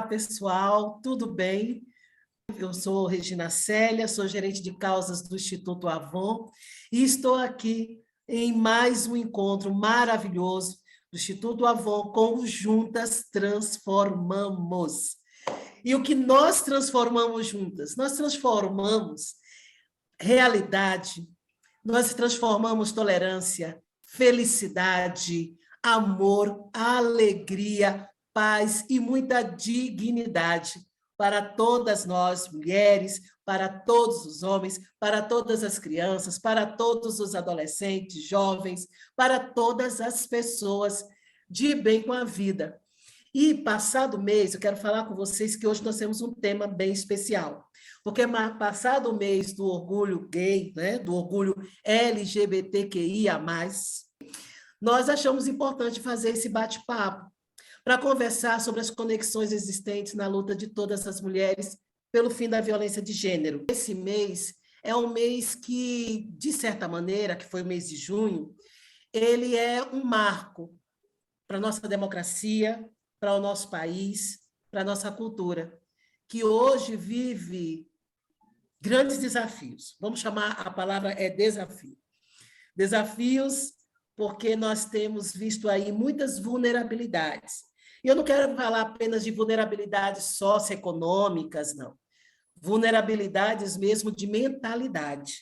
pessoal, tudo bem? Eu sou Regina Célia, sou gerente de causas do Instituto Avon e estou aqui em mais um encontro maravilhoso do Instituto Avon com o Juntas Transformamos. E o que nós transformamos juntas? Nós transformamos realidade, nós transformamos tolerância, felicidade, amor, alegria, paz e muita dignidade para todas nós, mulheres, para todos os homens, para todas as crianças, para todos os adolescentes, jovens, para todas as pessoas de bem com a vida. E passado o mês, eu quero falar com vocês que hoje nós temos um tema bem especial, porque passado o mês do orgulho gay, né, do orgulho LGBTQIA+, nós achamos importante fazer esse bate-papo para conversar sobre as conexões existentes na luta de todas as mulheres pelo fim da violência de gênero. Esse mês é um mês que, de certa maneira, que foi o mês de junho, ele é um marco para a nossa democracia, para o nosso país, para a nossa cultura, que hoje vive grandes desafios. Vamos chamar, a palavra é desafio. Desafios porque nós temos visto aí muitas vulnerabilidades. E eu não quero falar apenas de vulnerabilidades socioeconômicas, não. Vulnerabilidades mesmo de mentalidade.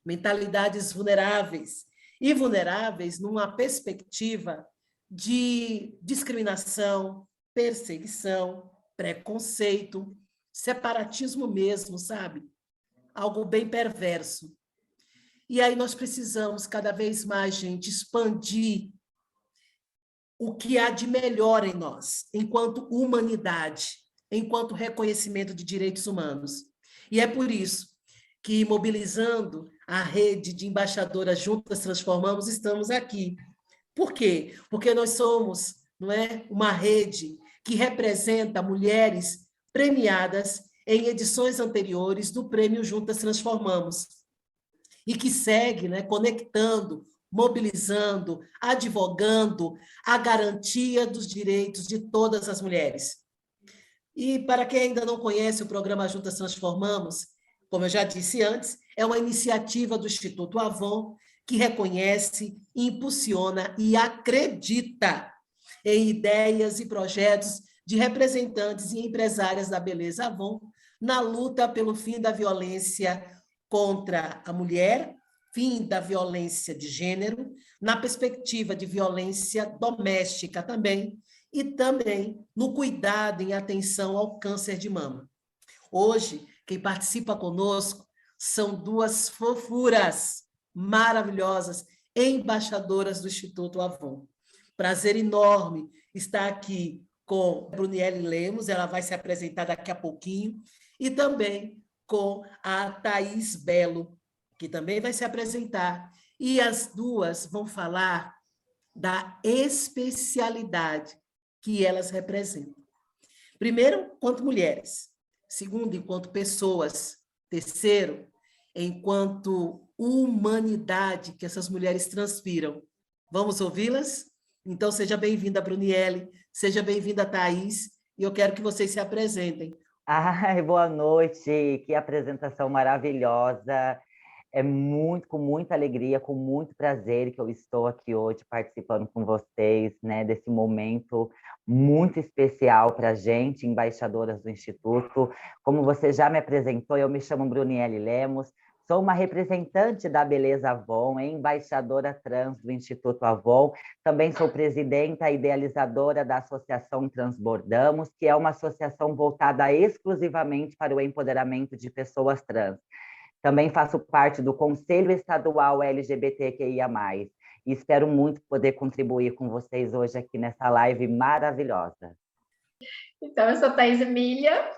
Mentalidades vulneráveis. E vulneráveis numa perspectiva de discriminação, perseguição, preconceito, separatismo mesmo, sabe? Algo bem perverso. E aí nós precisamos cada vez mais, gente, expandir o que há de melhor em nós, enquanto humanidade, enquanto reconhecimento de direitos humanos. E é por isso que, mobilizando a rede de embaixadoras Juntas Transformamos, estamos aqui. Por quê? Porque nós somos, não é, uma rede que representa mulheres premiadas em edições anteriores do Prêmio Juntas Transformamos e que segue, né, conectando, mobilizando, advogando a garantia dos direitos de todas as mulheres. E para quem ainda não conhece o programa Juntas Transformamos, como eu já disse antes, é uma iniciativa do Instituto Avon que reconhece, impulsiona e acredita em ideias e projetos de representantes e empresárias da beleza Avon na luta pelo fim da violência contra a mulher, fim da violência de gênero, na perspectiva de violência doméstica também, e também no cuidado em atenção ao câncer de mama. Hoje, quem participa conosco são duas fofuras maravilhosas, embaixadoras do Instituto Avon. Prazer enorme estar aqui com a Bruniele Lemos, ela vai se apresentar daqui a pouquinho, e também com a Thaís Belo, que também vai se apresentar. E as duas vão falar da especialidade que elas representam. Primeiro, enquanto mulheres. Segundo, enquanto pessoas. Terceiro, enquanto humanidade que essas mulheres transpiram. Vamos ouvi-las? Então, seja bem-vinda, Bruniele, seja bem-vinda, Thaís, e eu quero que vocês se apresentem. Ai, boa noite, que apresentação maravilhosa. É com muita alegria, com muito prazer que eu estou aqui hoje participando com vocês, né, desse momento muito especial para a gente, embaixadoras do Instituto. Como você já me apresentou, eu me chamo Bruniele Lemos, sou uma representante da Beleza Avon, embaixadora trans do Instituto Avon, também sou presidenta e idealizadora da Associação Transbordamos, que é uma associação voltada exclusivamente para o empoderamento de pessoas trans. Também faço parte do Conselho Estadual LGBTQIA+, e espero muito poder contribuir com vocês hoje aqui nessa live maravilhosa. Então, eu sou Thaís Emília,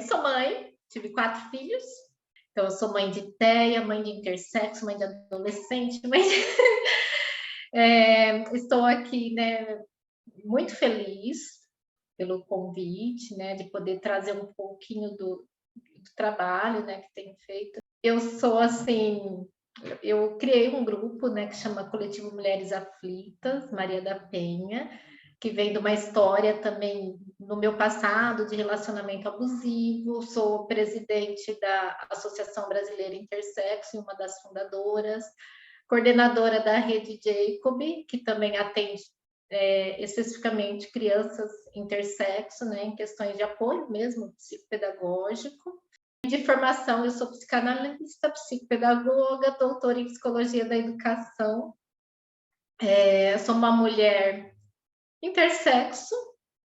sou mãe, tive 4 filhos, então eu sou mãe de TEA, mãe de intersexo, mãe de adolescente, estou aqui, né, muito feliz pelo convite, né, de poder trazer um pouquinho do trabalho, né, que tem feito. Eu sou assim, eu criei um grupo, né, que chama Coletivo Mulheres Aflitas, Maria da Penha, que vem de uma história também no meu passado de relacionamento abusivo, sou presidente da Associação Brasileira Intersexo, uma das fundadoras, coordenadora da Rede Jacob, que também atende especificamente crianças intersexo, né, em questões de apoio mesmo psicopedagógico. De formação, eu sou psicanalista, psicopedagoga, doutora em psicologia da educação. Sou uma mulher intersexo,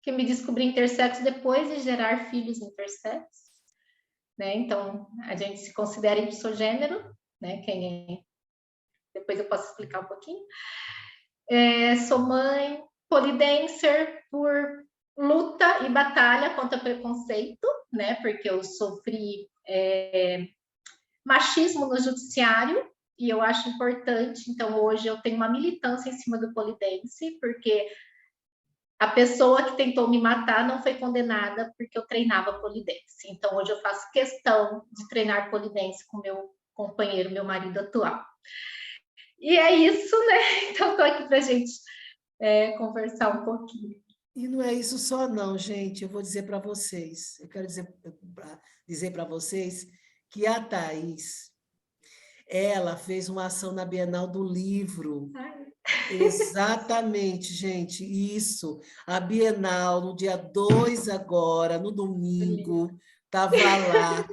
que me descobri intersexo depois de gerar filhos intersexo, né? Então, a gente se considera ipsogênero, né? Depois eu posso explicar um pouquinho. Sou mãe, polidancer por luta e batalha contra preconceito, né? Porque eu sofri machismo no judiciário, e eu acho importante. Então, hoje eu tenho uma militância em cima do polidense, porque a pessoa que tentou me matar não foi condenada porque eu treinava polidense. Então, hoje eu faço questão de treinar polidense com meu companheiro, meu marido atual. E é isso, né? Então, estou aqui para a gente conversar um pouquinho. E não é isso só não, gente. Eu vou dizer para vocês, eu quero dizer para vocês que a Thaís, ela fez uma ação na Bienal do Livro. Ai. Exatamente, gente, isso. A Bienal, no dia 2 agora, no domingo, estava lá,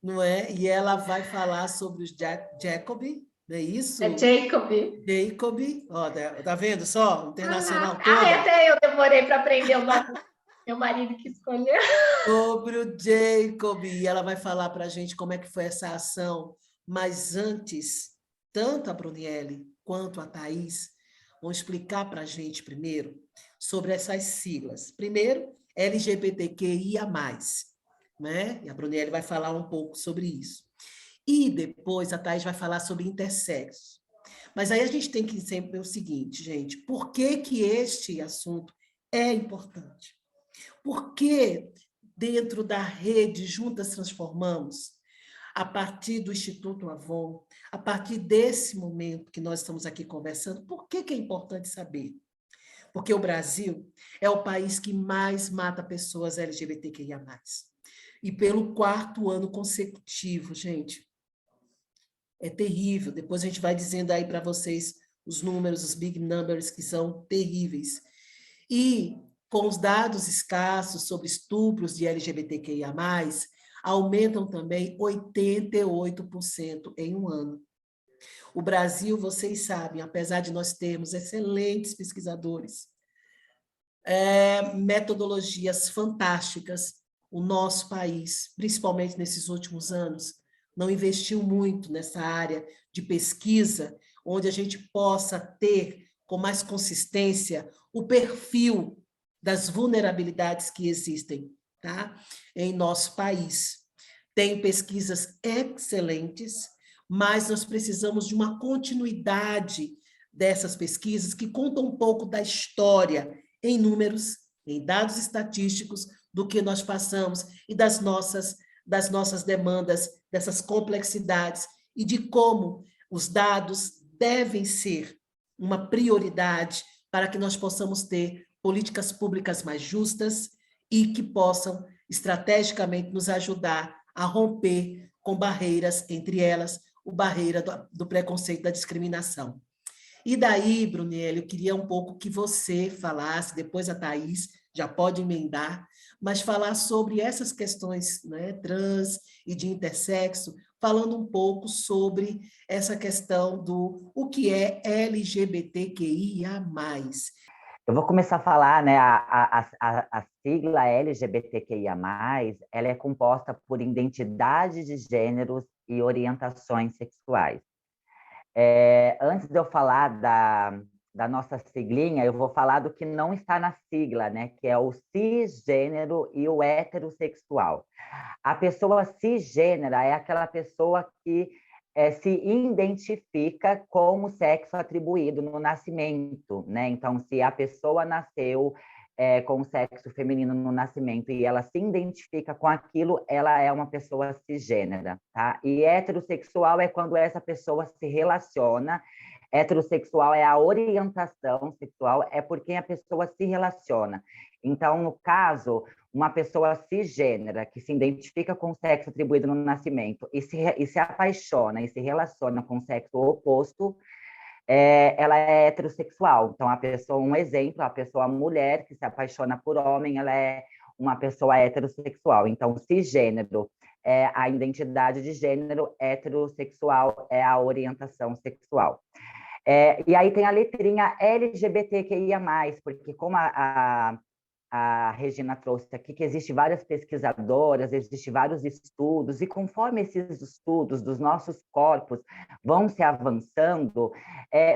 não é? E ela vai falar sobre os Jacob, não é isso? É Jacob. Jacob, ó, tá vendo só? Internacional até eu demorei para aprender o nome. Meu marido que escolheu. Sobre o Jacob, e ela vai falar para a gente como é que foi essa ação. Mas antes, tanto a Bruniele quanto a Thaís vão explicar para a gente primeiro sobre essas siglas. Primeiro, LGBTQIA+, né? E a Bruniele vai falar um pouco sobre isso. E depois a Thaís vai falar sobre intersexo. Mas aí a gente tem que sempre ver o seguinte, gente, por que que este assunto é importante? Porque dentro da rede Juntas Transformamos, a partir do Instituto Avon, a partir desse momento que nós estamos aqui conversando, por que que é importante saber? Porque o Brasil é o país que mais mata pessoas LGBTQIA+. E pelo 4º ano consecutivo, gente. É terrível. Depois a gente vai dizendo aí para vocês os números, os big numbers, que são terríveis. E com os dados escassos sobre estupros de LGBTQIA+, aumentam também 88% em um ano. O Brasil, vocês sabem, apesar de nós termos excelentes pesquisadores, metodologias fantásticas, o nosso país, principalmente nesses últimos anos, não investiu muito nessa área de pesquisa, onde a gente possa ter com mais consistência o perfil das vulnerabilidades que existem, tá? Em nosso país. Tem pesquisas excelentes, mas nós precisamos de uma continuidade dessas pesquisas que contam um pouco da história em números, em dados estatísticos do que nós passamos e das nossas demandas, dessas complexidades e de como os dados devem ser uma prioridade para que nós possamos ter políticas públicas mais justas e que possam estrategicamente nos ajudar a romper com barreiras, entre elas, a barreira do preconceito, da discriminação. E daí, Bruniele, eu queria um pouco que você falasse, depois a Thaís já pode emendar, mas falar sobre essas questões, né, trans e de intersexo, falando um pouco sobre essa questão do o que é LGBTQIA+. Eu vou começar a falar, né, a sigla LGBTQIA+, ela é composta por identidade de gêneros e orientações sexuais. Antes de eu falar da nossa siglinha, eu vou falar do que não está na sigla, né, que é o cisgênero e o heterossexual. A pessoa cisgênera é aquela pessoa que se identifica com o sexo atribuído no nascimento, né? Então, se a pessoa nasceu com o sexo feminino no nascimento e ela se identifica com aquilo, ela é uma pessoa cisgênera, tá? E heterossexual é quando essa pessoa se relaciona Heterossexual é a orientação sexual, é por quem a pessoa se relaciona. Então, no caso, uma pessoa cisgênera que se identifica com o sexo atribuído no nascimento e se apaixona e se relaciona com o sexo oposto, ela é heterossexual. Então, a pessoa, um exemplo, a pessoa mulher que se apaixona por homem, ela é uma pessoa heterossexual. Então, cisgênero é a identidade de gênero, heterossexual é a orientação sexual. E aí tem a letrinha LGBTQIA+, porque como a Regina trouxe aqui, que existem várias pesquisadoras, existem vários estudos, e conforme esses estudos dos nossos corpos vão se avançando,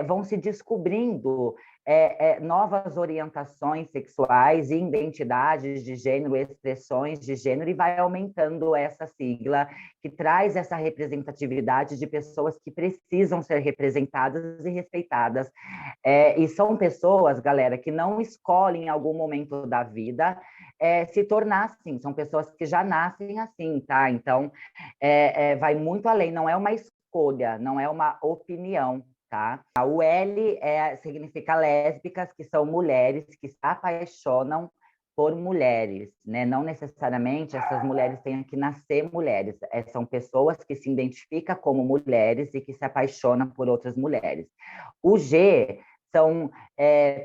vão se descobrindo novas orientações sexuais, identidades de gênero, expressões de gênero, e vai aumentando essa sigla, que traz essa representatividade de pessoas que precisam ser representadas e respeitadas. E são pessoas, galera, que não escolhem em algum momento da vida se tornar assim, são pessoas que já nascem assim, tá? Então, vai muito além, não é uma escolha, não é uma opinião, tá? O L significa lésbicas, que são mulheres que se apaixonam por mulheres, né? Não necessariamente essas mulheres têm que nascer mulheres, são pessoas que se identificam como mulheres e que se apaixonam por outras mulheres. O G são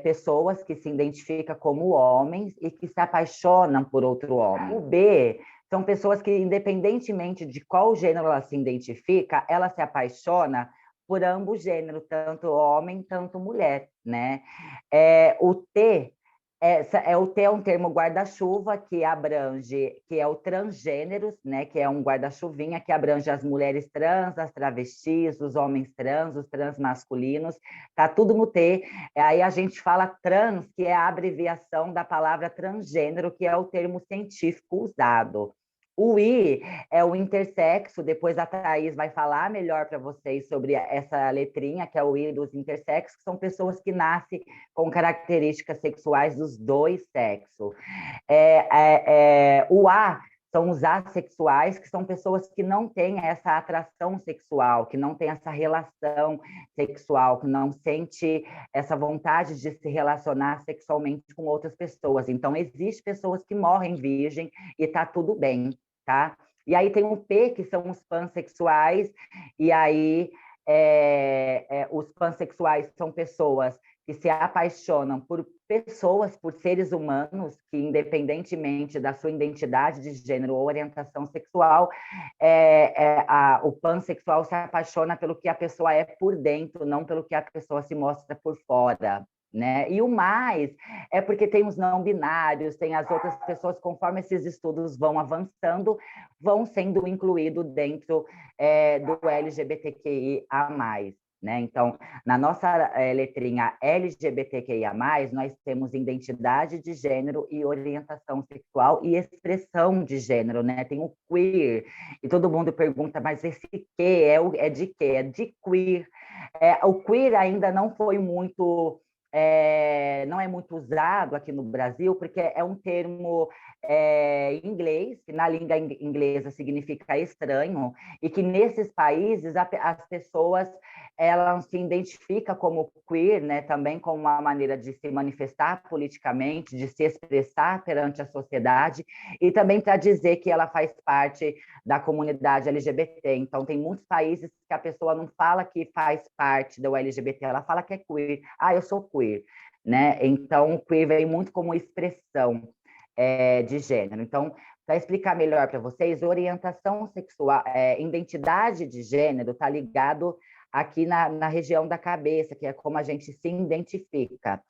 pessoas que se identificam como homens e que se apaixonam por outro homem. O B são pessoas que, independentemente de qual gênero ela se identifica, ela se apaixona por ambos gêneros, tanto homem, tanto mulher, né? O T o T é um termo guarda-chuva que abrange, que é o transgêneros, né? Que é um guarda-chuvinha que abrange as mulheres trans, as travestis, os homens trans, os transmasculinos, tá tudo no T. Aí a gente fala trans, que é a abreviação da palavra transgênero, que é o termo científico usado. O I é o intersexo, depois a Thaís vai falar melhor para vocês sobre essa letrinha, que é o I dos intersexos, que são pessoas que nascem com características sexuais dos dois sexos. O A são os assexuais, que são pessoas que não têm essa atração sexual, que não têm essa relação sexual, que não sente essa vontade de se relacionar sexualmente com outras pessoas. Então, existem pessoas que morrem virgem e tá tudo bem, tá? E aí tem o P, que são os pansexuais, e aí os pansexuais são pessoas que se apaixonam por pessoas, por seres humanos, que independentemente da sua identidade de gênero ou orientação sexual, o pansexual se apaixona pelo que a pessoa é por dentro, não pelo que a pessoa se mostra por fora. Né? E o mais é porque tem os não binários, tem as outras pessoas, conforme esses estudos vão avançando, vão sendo incluídos dentro do LGBTQIA+. Né? Então, na nossa letrinha LGBTQIA+, nós temos identidade de gênero e orientação sexual e expressão de gênero, né? Tem o queer, e todo mundo pergunta, mas esse que é de quê? É de queer. O queer ainda não foi muito... não é muito usado aqui no Brasil, porque é um termo em inglês, que na língua inglesa significa estranho, e que nesses países as pessoas elas se identificam como queer, né, também como uma maneira de se manifestar politicamente, de se expressar perante a sociedade, e também para dizer que ela faz parte da comunidade LGBT. Então, tem muitos países que a pessoa não fala que faz parte do LGBT, ela fala que é queer. Eu sou queer, né? Então, queer vem muito como expressão de gênero. Então, para explicar melhor para vocês, orientação sexual, identidade de gênero está ligado aqui na região da cabeça, que é como a gente se identifica.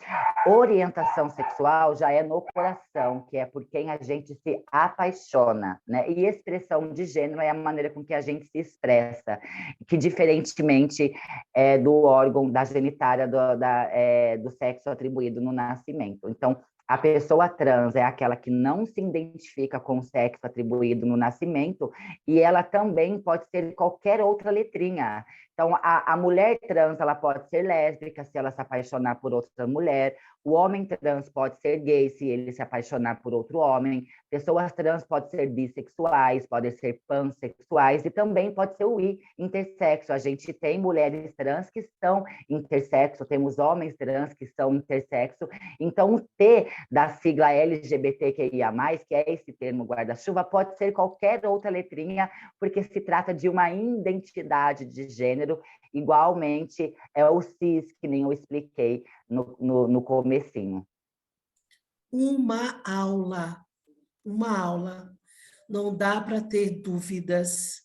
Orientação sexual já é no coração, que é por quem a gente se apaixona, né? E expressão de gênero é a maneira com que a gente se expressa, que diferentemente do órgão da genitália do sexo atribuído no nascimento. Então, a pessoa trans é aquela que não se identifica com o sexo atribuído no nascimento, e ela também pode ser qualquer outra letrinha. Então, a mulher trans, ela pode ser lésbica, se ela se apaixonar por outra mulher. O homem trans pode ser gay se ele se apaixonar por outro homem. Pessoas trans podem ser bissexuais, podem ser pansexuais e também pode ser o intersexo. A gente tem mulheres trans que são intersexo, temos homens trans que são intersexo. Então, o T da sigla LGBTQIA+, que é esse termo guarda-chuva, pode ser qualquer outra letrinha, porque se trata de uma identidade de gênero. Igualmente, é o cis, que nem eu expliquei no comecinho. Uma aula. Não dá para ter dúvidas,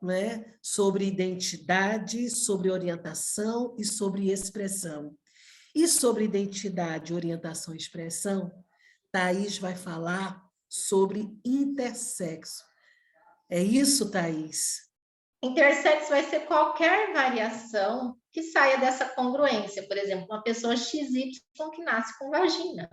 né, sobre identidade, sobre orientação e sobre expressão. E sobre identidade, orientação e expressão, Thaís vai falar sobre intersexo. É isso, Thaís? Intersexo vai ser qualquer variação que saia dessa congruência. Por exemplo, uma pessoa XY que nasce com vagina,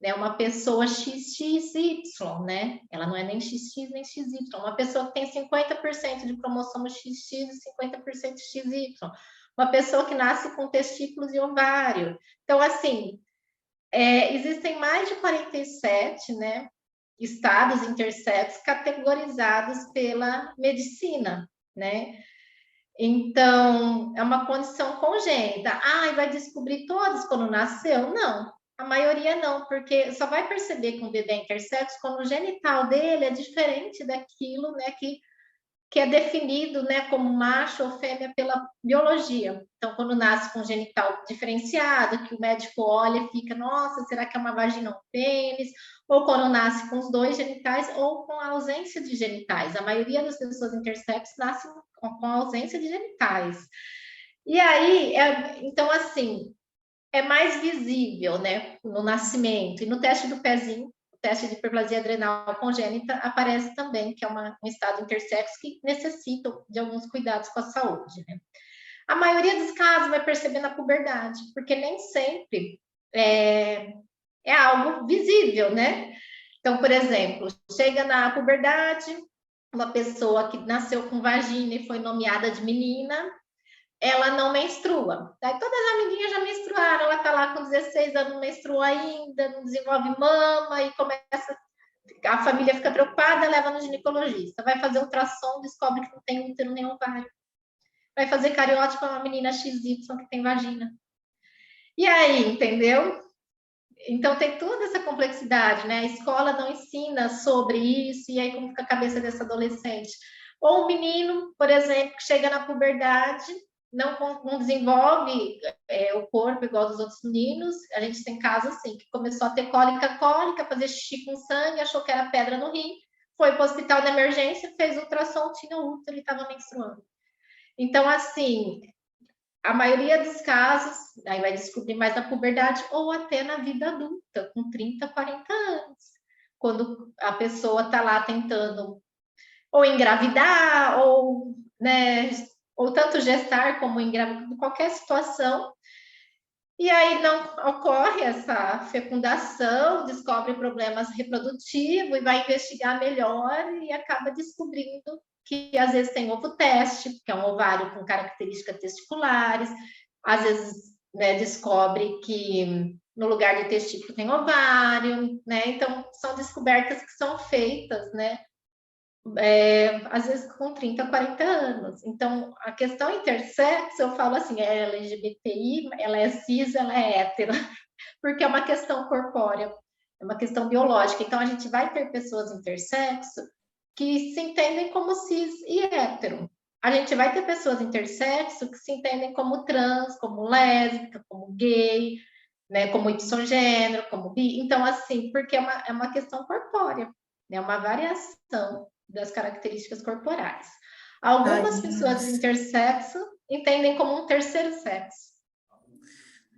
né? Uma pessoa XXY, né? Ela não é nem XX nem XY. Uma pessoa que tem 50% de cromossomo XX e 50% XY. Uma pessoa que nasce com testículos e ovário. Então, assim, existem mais de 47, né, estados intersexos categorizados pela medicina, né? Então, é uma condição congênita. Ah, e vai descobrir todos quando nasceu? Não, a maioria não, porque só vai perceber que um bebê é intersexo quando o genital dele é diferente daquilo, né, que é definido, né, como macho ou fêmea pela biologia. Então, quando nasce com genital diferenciado, que o médico olha e fica, nossa, será que é uma vagina ou um pênis? Ou quando nasce com os dois genitais ou com a ausência de genitais. A maioria das pessoas intersexo nascem com a ausência de genitais. E aí, então, assim, é mais visível, né, no nascimento. E no teste do pezinho, o teste de hiperplasia adrenal congênita aparece também, que é um estado intersexo que necessita de alguns cuidados com a saúde, né? A maioria dos casos vai perceber na puberdade, porque nem sempre é algo visível, né? Então, por exemplo, chega na puberdade, uma pessoa que nasceu com vagina e foi nomeada de menina, ela não menstrua. Daí todas as amiguinhas já menstruaram, ela tá lá com 16 anos, não menstrua ainda, não desenvolve mama e começa, a família fica preocupada, leva no ginecologista, vai fazer ultrassom, descobre que não tem útero nem ovário. Vai fazer cariótipo para uma menina XY que tem vagina. E aí, entendeu? Então tem toda essa complexidade, né? A escola não ensina sobre isso, e aí como fica a cabeça dessa adolescente? Ou um menino, por exemplo, que chega na puberdade, não desenvolve o corpo igual dos outros meninos. A gente tem casos assim, que começou a ter cólica, fazer xixi com sangue, achou que era pedra no rim, foi para o hospital de emergência, fez ultrassom, tinha útero e estava menstruando. Então, assim, a maioria dos casos, aí vai descobrir mais na puberdade ou até na vida adulta, com 30, 40 anos. Quando a pessoa está lá tentando ou engravidar, ou, né, ou tanto gestar como engravidar, qualquer situação. E aí não ocorre essa fecundação, descobre problemas reprodutivos e vai investigar melhor e acaba descobrindo que às vezes tem ovo teste, que é um ovário com características testiculares, às vezes, né, descobre que no lugar de testículo tem ovário, né? Então são descobertas que são feitas, né? Às vezes com 30, 40 anos. Então, a questão intersexo, eu falo assim, é LGBTI, ela é cis, ela é hétero, porque é uma questão corpórea, é uma questão biológica. Então, a gente vai ter pessoas intersexo que se entendem como cis e hétero. A gente vai ter pessoas intersexo que se entendem como trans, como lésbica, como gay, né, como Y-gênero, como bi. Então, assim, porque é uma questão corpórea, é uma variação das características corporais. Algumas pessoas intersexo entendem como um terceiro sexo.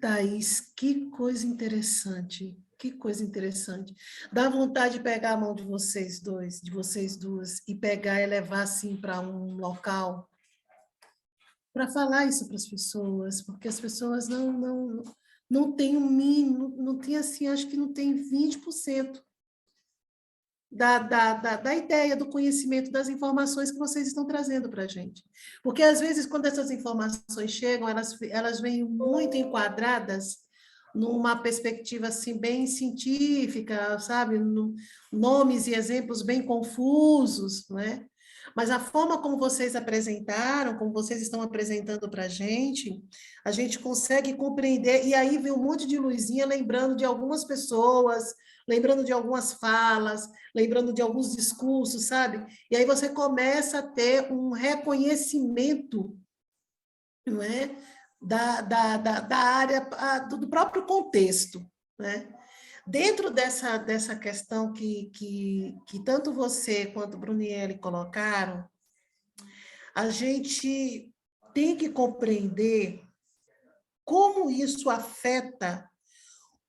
Thaís, que coisa interessante, que coisa interessante. Dá vontade de pegar a mão de vocês dois, de vocês duas, e pegar e levar assim para um local para falar isso para as pessoas, porque as pessoas não têm um mínimo, não tem assim, acho que não tem 20% da ideia, do conhecimento, das informações que vocês estão trazendo para a gente. Porque, às vezes, quando essas informações chegam, elas vêm muito enquadradas numa perspectiva assim bem científica, sabe? Nomes e exemplos bem confusos, né? Mas a forma como vocês apresentaram, como vocês estão apresentando para a gente consegue compreender, e aí vem um monte de luzinha lembrando de algumas pessoas, lembrando de algumas falas, lembrando de alguns discursos, sabe? E aí você começa a ter um reconhecimento, não é? Da área, do próprio contexto, né? Dentro dessa questão que tanto você quanto Brunielli colocaram, a gente tem que compreender como isso afeta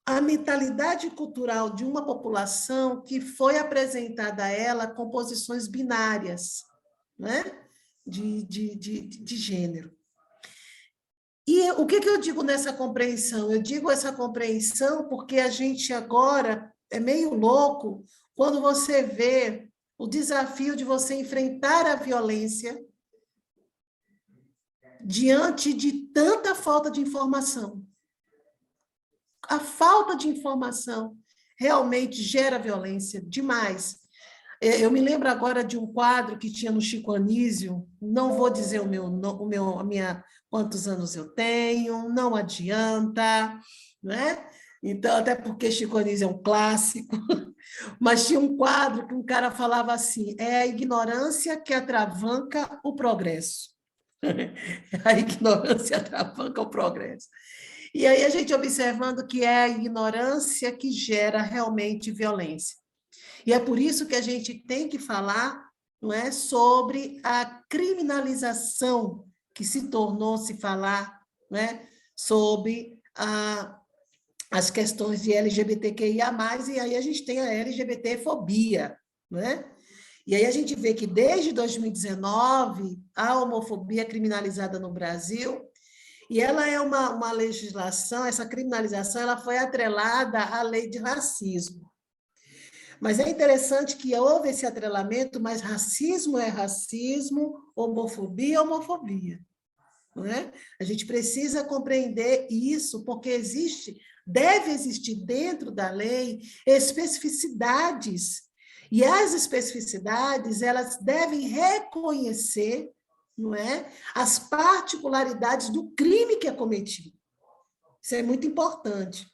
a mentalidade cultural de uma população que foi apresentada a ela com posições binárias, né? de gênero. E o que eu digo nessa compreensão? Eu digo essa compreensão porque a gente agora é meio louco quando você vê o desafio de você enfrentar a violência diante de tanta falta de informação. A falta de informação realmente gera violência demais. Eu me lembro agora de um quadro que tinha no Chico Anísio, não vou dizer quantos anos eu tenho, não adianta, né? Então, até porque Chico Anísio é um clássico, mas tinha um quadro que um cara falava assim, é a ignorância que atravanca o progresso. A ignorância atravanca o progresso. E aí a gente observando que é a ignorância que gera realmente violência. E é por isso que a gente tem que falar, não é, sobre a criminalização que se tornou se falar, né, sobre as questões de LGBTQIA+, e aí a gente tem a LGBTfobia, né? E aí a gente vê que desde 2019 a homofobia é criminalizada no Brasil, e ela é uma legislação, essa criminalização, ela foi atrelada à lei de racismo. Mas é interessante que houve esse atrelamento, mas racismo é racismo, homofobia é homofobia. Não é? A gente precisa compreender isso, porque deve existir dentro da lei especificidades. E as especificidades, elas devem reconhecer, não é, as particularidades do crime que é cometido. Isso é muito importante.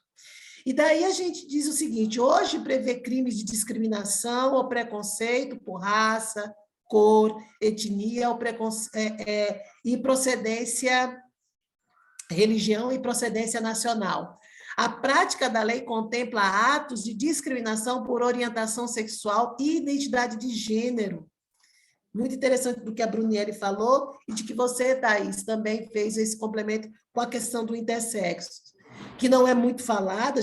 E daí a gente diz o seguinte, hoje prevê crimes de discriminação ou preconceito por raça, cor, etnia e procedência, religião e procedência nacional. A prática da lei contempla atos de discriminação por orientação sexual e identidade de gênero. Muito interessante do que a Brunielli falou e de que você, Thaís, também fez esse complemento com a questão do intersexo, que não é muito falado.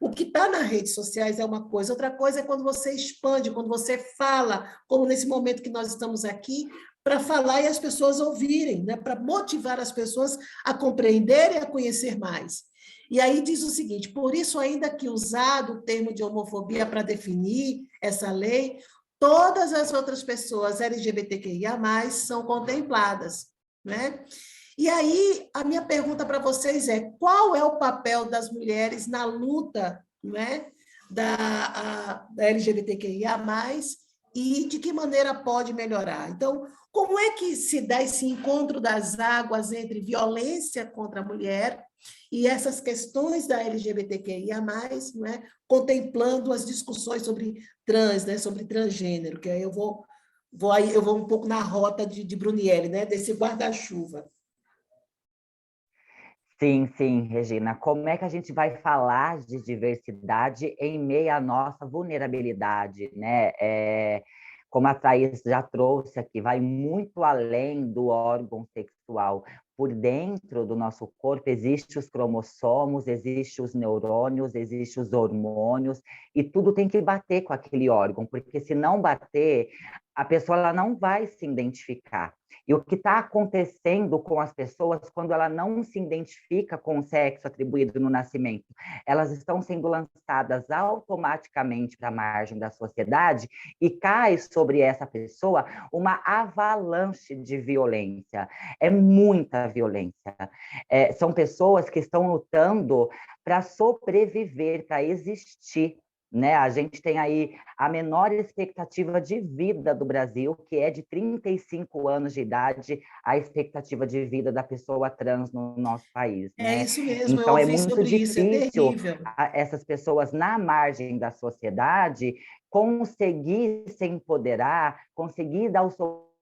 O que está nas redes sociais é uma coisa, outra coisa é quando você expande, quando você fala, como nesse momento que nós estamos aqui, para falar e as pessoas ouvirem, né? Para motivar as pessoas a compreenderem e a conhecer mais. E aí diz o seguinte, por isso, ainda que usado o termo de homofobia para definir essa lei, todas as outras pessoas LGBTQIA+, são contempladas, né? E aí, a minha pergunta para vocês é, qual é o papel das mulheres na luta, né, da LGBTQIA+, e de que maneira pode melhorar? Então, como é que se dá esse encontro das águas entre violência contra a mulher e essas questões da LGBTQIA+, né, contemplando as discussões sobre trans, né, sobre transgênero, que aí eu vou um pouco na rota de Brunielli, né, desse guarda-chuva. Sim, sim, Regina. Como é que a gente vai falar de diversidade em meio à nossa vulnerabilidade, né? Como a Thaís já trouxe aqui, vai muito além do órgão sexual. Por dentro do nosso corpo existem os cromossomos, existem os neurônios, existem os hormônios, e tudo tem que bater com aquele órgão, porque se não bater, a pessoa ela não vai se identificar. E o que está acontecendo com as pessoas quando ela não se identifica com o sexo atribuído no nascimento? Elas estão sendo lançadas automaticamente para a margem da sociedade e cai sobre essa pessoa uma avalanche de violência. É muita violência. São pessoas que estão lutando para sobreviver, para existir. Né? A gente tem aí a menor expectativa de vida do Brasil, que é de 35 anos de idade, a expectativa de vida da pessoa trans no nosso país. É Né? isso mesmo, eu Então, é ouvi muito sobre isso, é difícil terrível. essas pessoas na margem da sociedade conseguir se empoderar, conseguir dar o seu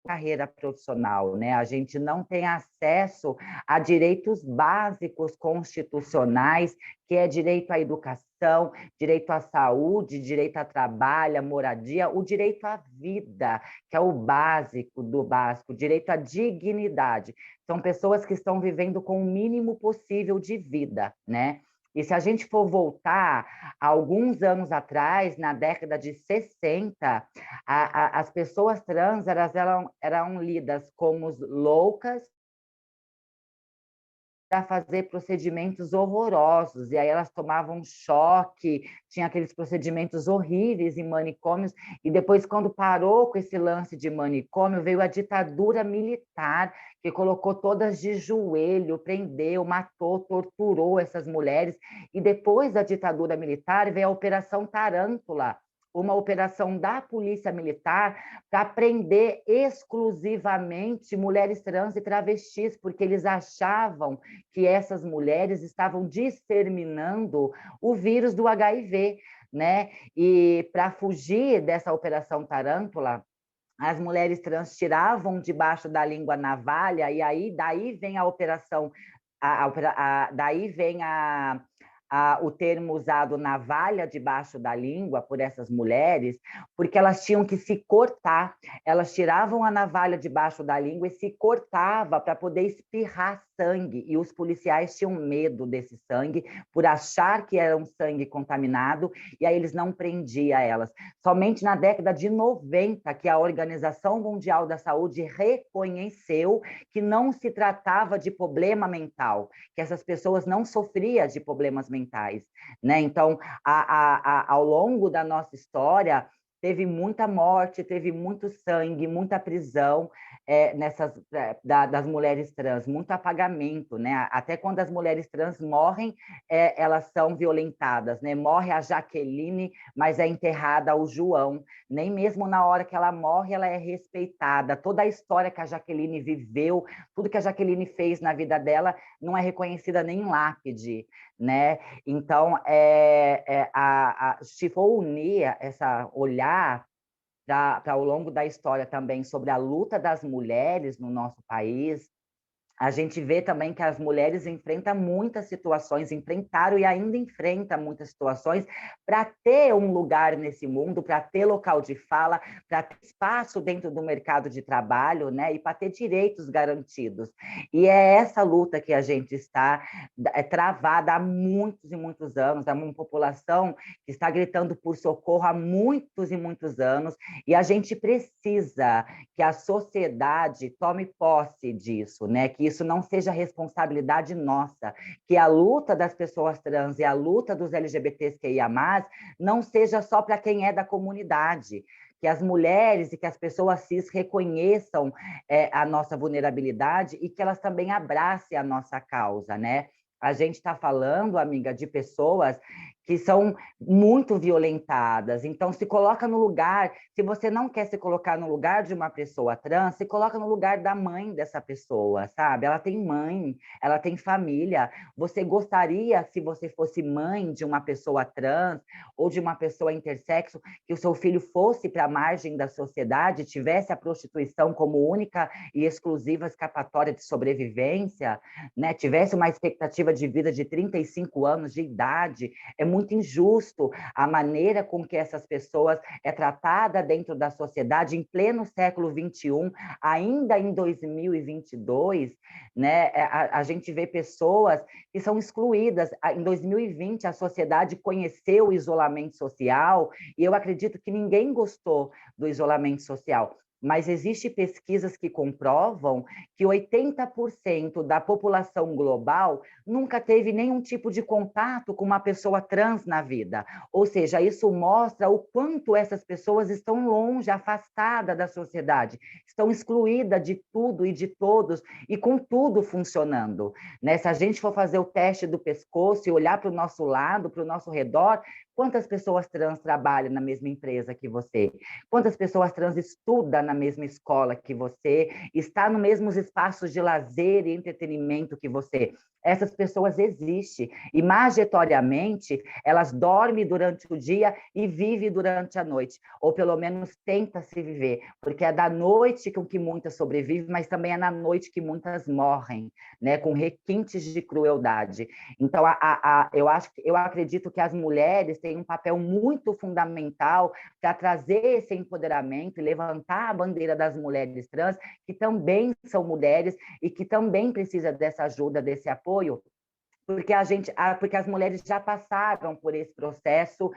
carreira profissional, né? A gente não tem acesso a direitos básicos constitucionais, que é direito à educação, direito à saúde, direito a trabalho, à moradia, o direito à vida, que é o básico do básico, direito à dignidade. São pessoas que estão vivendo com o mínimo possível de vida, né? E se a gente for voltar a alguns anos atrás, na década de 60, as pessoas trans eram lidas como loucas para fazer procedimentos horrorosos, e aí elas tomavam choque, tinha aqueles procedimentos horríveis em manicômios, e depois, quando parou com esse lance de manicômio, veio a ditadura militar, que colocou todas de joelho, prendeu, matou, torturou essas mulheres, e depois da ditadura militar veio a Operação Tarântula, uma operação da Polícia Militar para prender exclusivamente mulheres trans e travestis, porque eles achavam que essas mulheres estavam disseminando o vírus do HIV, né? E para fugir dessa Operação Tarântula, as mulheres trans tiravam debaixo da língua navalha, e aí daí vem a operação, daí vem o termo usado navalha debaixo da língua por essas mulheres, porque elas tinham que se cortar, elas tiravam a navalha debaixo da língua e se cortava para poder espirrar sangue, e os policiais tinham medo desse sangue, por achar que era um sangue contaminado, e aí eles não prendiam elas. Somente na década de 90 que a Organização Mundial da Saúde reconheceu que não se tratava de problema mental, que essas pessoas não sofriam de problemas mentais, né? Então, ao longo da nossa história, teve muita morte, teve muito sangue, muita prisão das mulheres trans, muito apagamento, né? Até quando as mulheres trans morrem, elas são violentadas, né? Morre a Jaqueline, mas é enterrada o João. Nem mesmo na hora que ela morre, ela é respeitada. Toda a história que a Jaqueline viveu, tudo que a Jaqueline fez na vida dela, não é reconhecida nem em lápide, né? Então, se for unir essa olhar para ao longo da história também sobre a luta das mulheres no nosso país, a gente vê também que as mulheres enfrentam muitas situações, enfrentaram e ainda enfrentam muitas situações para ter um lugar nesse mundo, para ter local de fala, para ter espaço dentro do mercado de trabalho, né? E para ter direitos garantidos. E é essa luta que a gente está travada há muitos e muitos anos, é uma população que está gritando por socorro há muitos e muitos anos, e a gente precisa que a sociedade tome posse disso, né? Que isso não seja responsabilidade nossa, que a luta das pessoas trans e a luta dos LGBTQIA+, não seja só para quem é da comunidade, que as mulheres e que as pessoas cis reconheçam a nossa vulnerabilidade e que elas também abracem a nossa causa, né? A gente está falando, amiga, de pessoas que são muito violentadas. Então, se coloca no lugar, se você não quer se colocar no lugar de uma pessoa trans, se coloca no lugar da mãe dessa pessoa, sabe? Ela tem mãe, ela tem família. Você gostaria, se você fosse mãe de uma pessoa trans ou de uma pessoa intersexo, que o seu filho fosse para a margem da sociedade, tivesse a prostituição como única e exclusiva escapatória de sobrevivência, né? Tivesse uma expectativa de vida de 35 anos de idade? É muito injusto a maneira com que essas pessoas é tratada dentro da sociedade em pleno século XXI, ainda em 2022, né? A gente vê pessoas que são excluídas. Em 2020, a sociedade conheceu o isolamento social e eu acredito que ninguém gostou do isolamento social. Mas existem pesquisas que comprovam que 80% da população global nunca teve nenhum tipo de contato com uma pessoa trans na vida. Ou seja, isso mostra o quanto essas pessoas estão longe, afastadas da sociedade, estão excluídas de tudo e de todos, e com tudo funcionando, né? Se a gente for fazer o teste do pescoço e olhar para o nosso lado, para o nosso redor, quantas pessoas trans trabalham na mesma empresa que você? Quantas pessoas trans estudam na mesma escola que você? Está nos mesmos espaços de lazer e entretenimento que você? Essas pessoas existem e, majoritariamente, elas dormem durante o dia e vivem durante a noite, ou pelo menos tenta se viver, porque é da noite com que muitas sobrevivem, mas também é na noite que muitas morrem, né, com requintes de crueldade. Então, eu acredito que as mulheres têm um papel muito fundamental para trazer esse empoderamento e levantar a bandeira das mulheres trans, que também são mulheres e que também precisam dessa ajuda, desse apoio, porque as mulheres já passaram por esse processo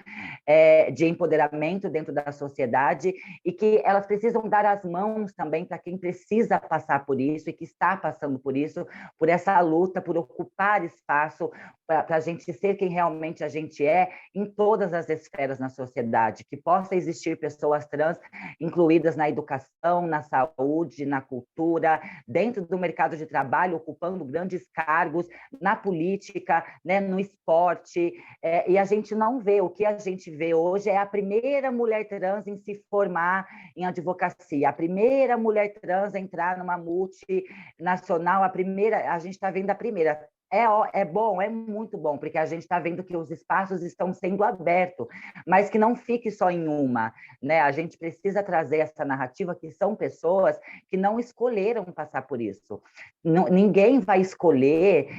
de empoderamento dentro da sociedade e que elas precisam dar as mãos também para quem precisa passar por isso e que está passando por isso, por essa luta, por ocupar espaço para a gente ser quem realmente a gente é em todas as esferas na sociedade, que possa existir pessoas trans incluídas na educação, na saúde, na cultura, dentro do mercado de trabalho, ocupando grandes cargos, na política, né, no esporte, e a gente não vê. O que a gente vê hoje é a primeira mulher trans em se formar em advocacia, a primeira mulher trans a entrar numa multinacional, a gente está vendo a primeira. É bom, é muito bom, porque a gente está vendo que os espaços estão sendo abertos, mas que não fique só em uma, né? A gente precisa trazer essa narrativa que são pessoas que não escolheram passar por isso. Ninguém vai escolher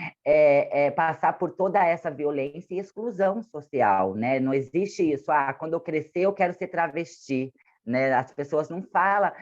passar por toda essa violência e exclusão social, né? Não existe isso, quando eu crescer eu quero ser travesti. Né? As pessoas não falam,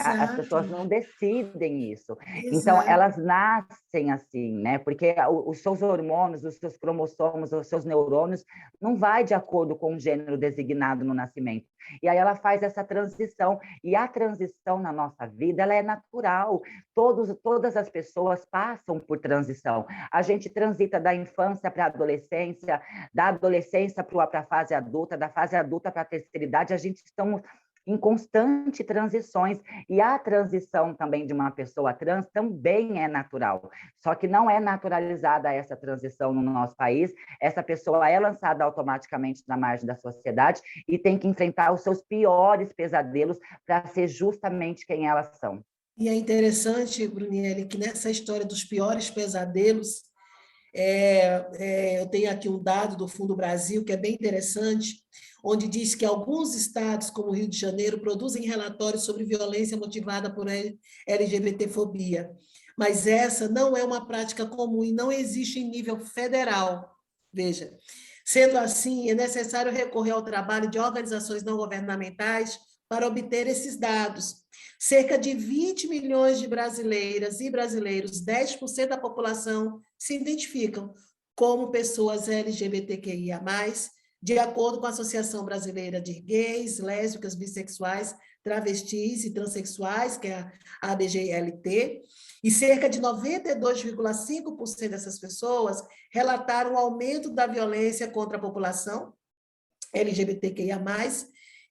as pessoas não decidem isso. Então, elas nascem assim, né? Porque os seus hormônios, os seus cromossomos, os seus neurônios não vai de acordo com o gênero designado no nascimento. E aí ela faz essa transição. E a transição na nossa vida, ela é natural. Todas as pessoas passam por transição. A gente transita da infância para a adolescência, da adolescência para a fase adulta, da fase adulta para a terceira idade. A gente está em constante transições, e a transição também de uma pessoa trans também é natural, só que não é naturalizada essa transição no nosso país. Essa pessoa é lançada automaticamente na margem da sociedade e tem que enfrentar os seus piores pesadelos para ser justamente quem elas são. E é interessante, Bruniele, que nessa história dos piores pesadelos, eu tenho aqui um dado do Fundo Brasil que é bem interessante, onde diz que alguns estados, como o Rio de Janeiro, produzem relatórios sobre violência motivada por LGBTfobia, mas essa não é uma prática comum e não existe em nível federal. Veja, sendo assim, é necessário recorrer ao trabalho de organizações não governamentais para obter esses dados. Cerca de 20 milhões de brasileiras e brasileiros, 10% da população, se identificam como pessoas LGBTQIA+, de acordo com a Associação Brasileira de Gays, Lésbicas, Bissexuais, Travestis e Transsexuais, que é a ABGLT, e cerca de 92,5% dessas pessoas relataram o aumento da violência contra a população LGBTQIA+,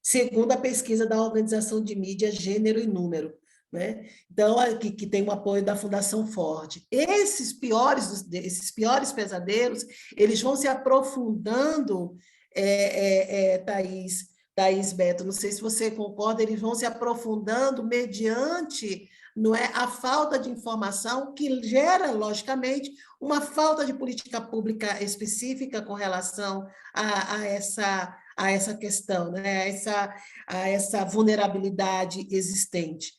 segundo a pesquisa da Organização de Mídia Gênero e Número, né? Então, que tem o apoio da Fundação Ford. Esses piores pesadelos, eles vão se aprofundando, Thaís Beto, não sei se você concorda, eles vão se aprofundando mediante, não é, a falta de informação, que gera, logicamente, uma falta de política pública específica com relação a essa questão, né? a essa vulnerabilidade existente.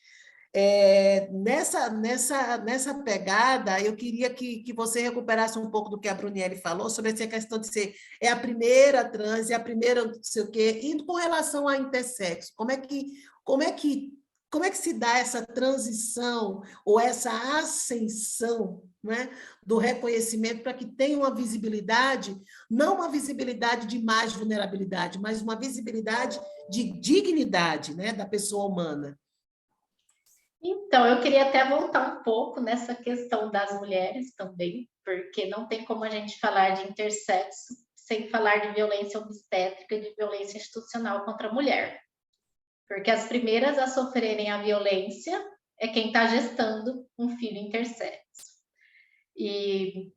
Nessa pegada, eu queria que você recuperasse um pouco do que a Bruniele falou sobre essa questão de ser a primeira trans, a primeira não sei o quê, e com relação a intersexo, como é que, como é que se dá essa transição ou essa ascensão, né, do reconhecimento para que tenha uma visibilidade, não uma visibilidade de mais vulnerabilidade, mas uma visibilidade de dignidade, né, da pessoa humana? Então, eu queria até voltar um pouco nessa questão das mulheres também, porque não tem como a gente falar de intersexo sem falar de violência obstétrica e de violência institucional contra a mulher. Porque as primeiras a sofrerem a violência é quem está gestando um filho intersexo. E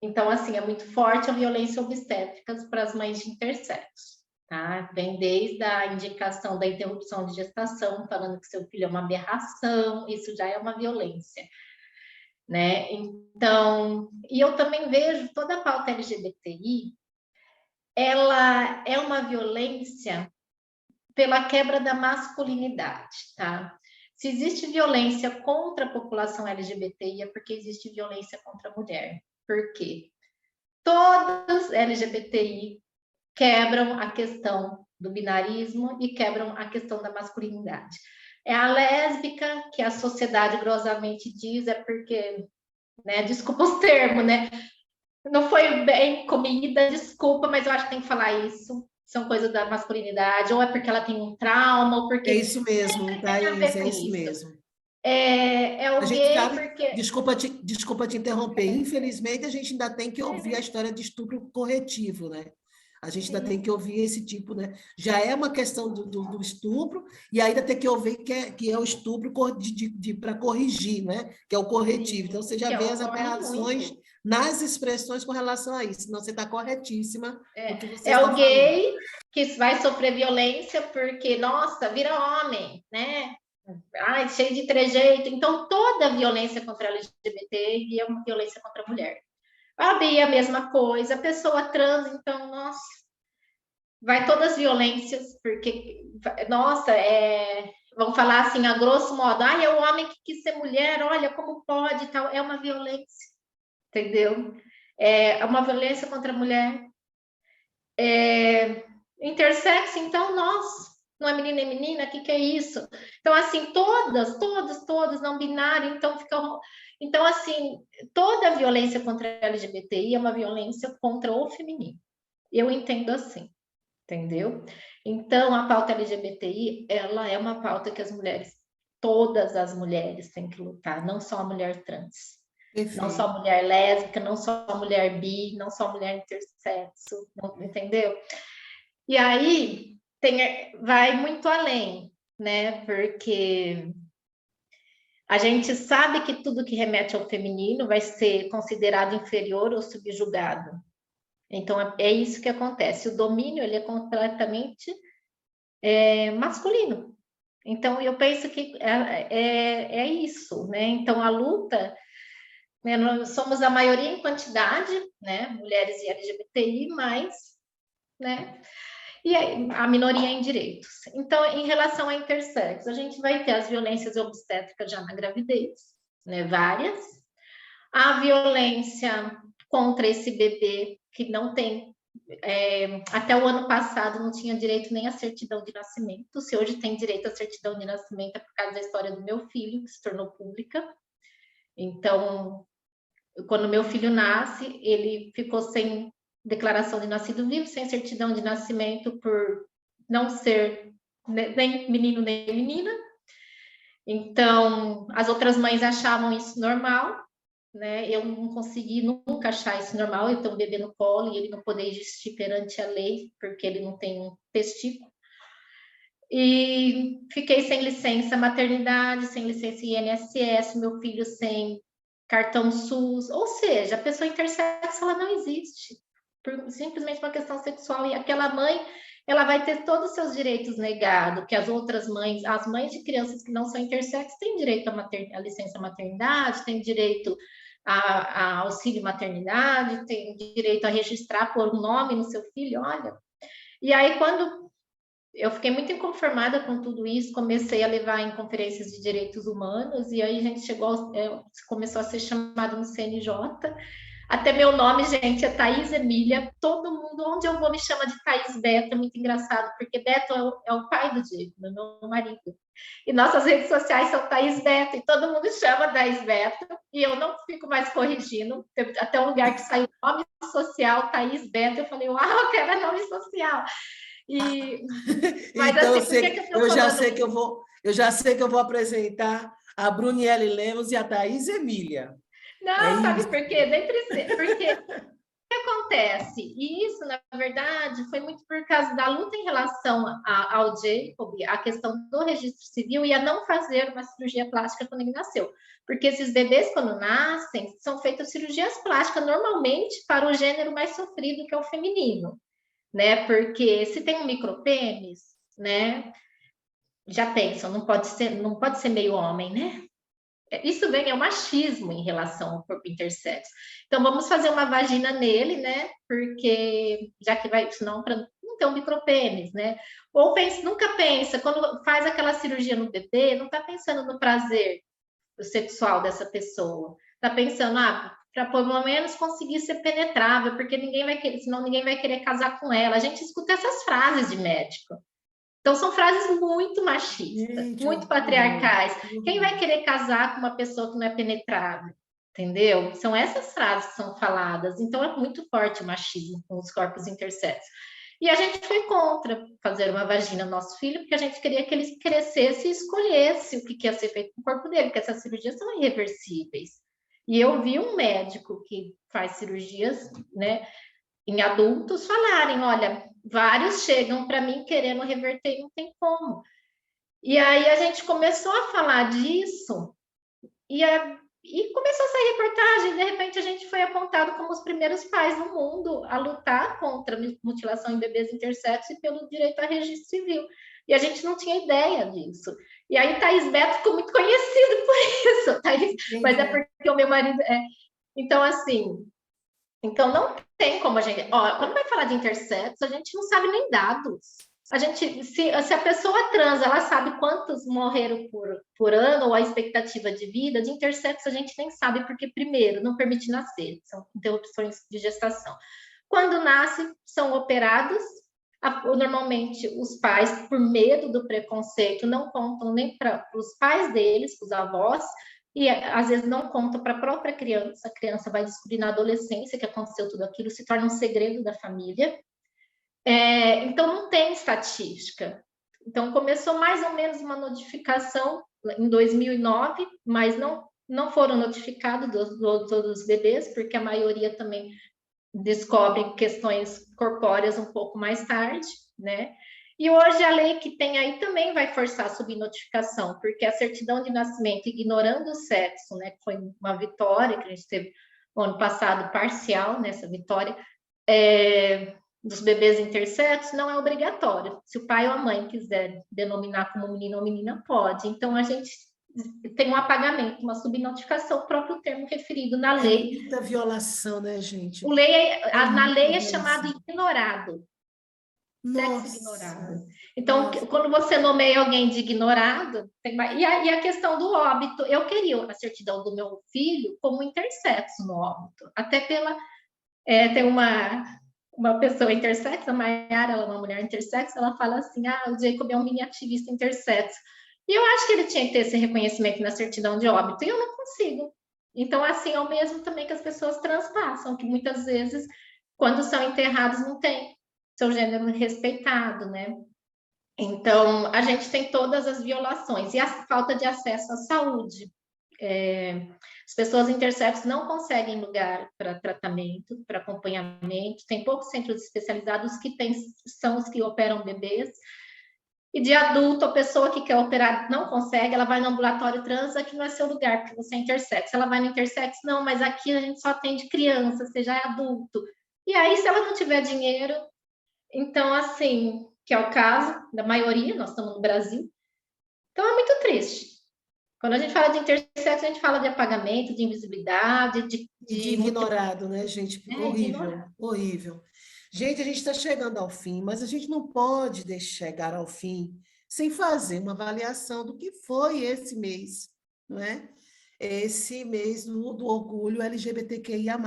então, assim, é muito forte a violência obstétrica para as mães de intersexo. Tá? Vem desde a indicação da interrupção de gestação, falando que seu filho é uma aberração, isso já é uma violência. Né? Então, e eu também vejo toda a pauta LGBTI, ela é uma violência pela quebra da masculinidade, tá? Se existe violência contra a população LGBTI, é porque existe violência contra a mulher. Por quê? Todos LGBTI quebram a questão do binarismo e quebram a questão da masculinidade. É a lésbica que a sociedade grosamente diz, é porque, né, desculpa os termos, né? Não foi bem comida, desculpa, mas eu acho que tem que falar isso. São coisas da masculinidade, ou é porque ela tem um trauma, ou porque É isso mesmo, tem a ver Thaís, é com isso isso. mesmo. É A o gente gay sabe, porque... desculpa te interromper, infelizmente a gente ainda tem que ouvir a história de estupro corretivo, né? A gente ainda tem que ouvir esse tipo, né? Já é uma questão do estupro, e ainda tem que ouvir que é o estupro para corrigir, né? Que é o corretivo. Então, você já que vê as ocorre aberrações muito. nas expressões com relação a isso. Senão, você está corretíssima no que você É está o falando. gay que vai sofrer violência porque, nossa, vira homem, né? Ai, cheio de trejeito. Então, toda violência contra a LGBT é uma violência contra a mulher. A bi é a mesma coisa, a pessoa trans, então, nossa, vai todas as violências, porque, nossa, vamos falar assim, a grosso modo, ai, é o homem que quis ser mulher, olha como pode e tal, é uma violência, entendeu? É uma violência contra a mulher. Intersexo, então, nossa, não é menina e menina, o que é isso? Então, assim, todas não binário, então fica. Então, assim, toda a violência contra a LGBTI é uma violência contra o feminino. Eu entendo assim, entendeu? Então, a pauta LGBTI, ela é uma pauta que as mulheres, todas as mulheres têm que lutar, não só a mulher trans. Não só a Perfeito. mulher lésbica, não só a mulher bi, não só a mulher intersexo, entendeu? E aí vai muito além, né? Porque a gente sabe que tudo que remete ao feminino vai ser considerado inferior ou subjugado. Então é isso que acontece. O domínio ele é completamente masculino. Então eu penso que é isso, né? Então a luta, né, nós somos a maioria em quantidade, né? Mulheres e LGBTI, mas, né? E a minoria em direitos. Então, em relação a intersexo, a gente vai ter as violências obstétricas já na gravidez, né? Várias. A violência contra esse bebê que não tem. Até o ano passado não tinha direito nem à certidão de nascimento. Se hoje tem direito à certidão de nascimento é por causa da história do meu filho, que se tornou pública. Então, quando meu filho nasce, ele ficou sem declaração de nascido vivo, sem certidão de nascimento por não ser nem menino nem menina. Então, as outras mães achavam isso normal, né? Eu não consegui nunca achar isso normal, eu tenho um bebê no colo e ele não poder existir perante a lei, porque ele não tem um testículo. E fiquei sem licença maternidade, sem licença INSS, meu filho sem cartão SUS, ou seja, a pessoa intersexo ela não existe, por simplesmente uma questão sexual, e aquela mãe, ela vai ter todos os seus direitos negados, que as outras mães, as mães de crianças que não são intersexo têm direito à licença maternidade, têm direito a auxílio maternidade, têm direito a registrar por um nome no seu filho, olha. E aí, quando eu fiquei muito inconformada com tudo isso, comecei a levar em conferências de direitos humanos, e aí a gente começou a ser chamado no CNJ. Até meu nome, gente, é Thaís Emília. Todo mundo, onde eu vou, me chama de Thaís Beto. É muito engraçado, porque Beto é o pai do Diego, meu marido. E nossas redes sociais são Thaís Beto, e todo mundo chama Thaís Beto, e eu não fico mais corrigindo. Tem até um lugar que saiu nome social, Thaís Beto. Eu falei, uau, que era nome social. Mas Então, assim, por que eu eu estou já falando? sei que eu vou apresentar a Bruniele Lemos e a Thaís Emília. Não, sabe por quê? Porque o que acontece? E isso, na verdade, foi muito por causa da luta em relação ao Jacob, a questão do registro civil e a não fazer uma cirurgia plástica quando ele nasceu. Porque esses bebês, quando nascem, são feitas cirurgias plásticas normalmente para o gênero mais sofrido, que é o feminino, né? Porque se tem um micropênis, né? Já pensam, não pode ser meio homem, né? Isso vem ao machismo em relação ao corpo intersexo. Então, vamos fazer uma vagina nele, né? Porque, já que vai, senão, para não ter um micropênis, né? Ou nunca pensa, quando faz aquela cirurgia no bebê, não está pensando no prazer sexual dessa pessoa. Está pensando, para pelo menos conseguir ser penetrável, porque ninguém vai querer, senão ninguém vai querer casar com ela. A gente escuta essas frases de médico. Então, são frases muito machistas, Gente, muito patriarcais. Quem vai querer casar com uma pessoa que não é penetrável? Entendeu? São essas frases que são faladas. Então, é muito forte o machismo com os corpos intersexos. E a gente foi contra fazer uma vagina no nosso filho, porque a gente queria que ele crescesse e escolhesse o que ia ser feito com o corpo dele, porque essas cirurgias são irreversíveis. E eu vi um médico que faz cirurgias, né, em adultos falarem, olha, vários chegam para mim querendo reverter e não tem como. E aí a gente começou a falar disso e começou a sair reportagem, de repente a gente foi apontado como os primeiros pais do mundo a lutar contra a mutilação em bebês intersexos e pelo direito a registro civil. E a gente não tinha ideia disso. E aí Thaís Beto ficou muito conhecido por isso, Thaís, mas é porque o meu marido é... Então, assim, então não tem como a gente... quando vai falar de intersexo, a gente não sabe nem dados. A gente, se a pessoa trans, ela sabe quantos morreram por ano, ou a expectativa de vida. De intersexo, a gente nem sabe, porque, primeiro, não permite nascer, são interrupções de gestação. Quando nasce, são operados. Normalmente, os pais, por medo do preconceito, não contam nem para os pais deles, para os avós, e às vezes não contam para a própria criança. A criança vai descobrir na adolescência que aconteceu tudo aquilo, se torna um segredo da família. Então, não tem estatística. Então, começou mais ou menos uma notificação em 2009, mas não foram notificados todos os bebês, porque a maioria também descobre questões corpóreas um pouco mais tarde, né? E hoje a lei que tem aí também vai forçar a subnotificação, porque a certidão de nascimento, ignorando o sexo, né, que foi uma vitória que a gente teve no ano passado, parcial nessa vitória, dos bebês intersexos, não é obrigatório. Se o pai ou a mãe quiser denominar como menino ou menina, pode. Então, a gente tem um apagamento, uma subnotificação, o próprio termo referido na lei. É muita violação, né, gente? Na lei é chamado ignorado. Nossa. Sexo ignorado. Então, quando você nomeia alguém de ignorado, e a questão do óbito, eu queria a certidão do meu filho como intersexo no óbito, até tem uma pessoa intersexo, a Mayara, ela é uma mulher intersexo, ela fala assim, o Jacob é um mini ativista intersexo. E eu acho que ele tinha que ter esse reconhecimento na certidão de óbito, e eu não consigo. Então, assim, é o mesmo também que as pessoas transpassam, que muitas vezes, quando são enterrados, não tem seu gênero respeitado, né? Então, a gente tem todas as violações, e a falta de acesso à saúde. As pessoas intersexos não conseguem lugar para tratamento, para acompanhamento, tem poucos centros especializados que são os que operam bebês, e de adulto, a pessoa que quer operar não consegue, ela vai no ambulatório trans, aqui não é seu lugar, porque você é intersexo. Ela vai no intersexo, não, mas aqui a gente só atende criança, você já é adulto. E aí, se ela não tiver dinheiro, então, assim, que é o caso da maioria, nós estamos no Brasil, então é muito triste. Quando a gente fala de intersexo, a gente fala de apagamento, de invisibilidade, de ignorado, né, gente? Horrível, horrível. Gente, a gente está chegando ao fim, mas a gente não pode deixar chegar ao fim sem fazer uma avaliação do que foi esse mês, não é? Esse mês do orgulho LGBTQIA+.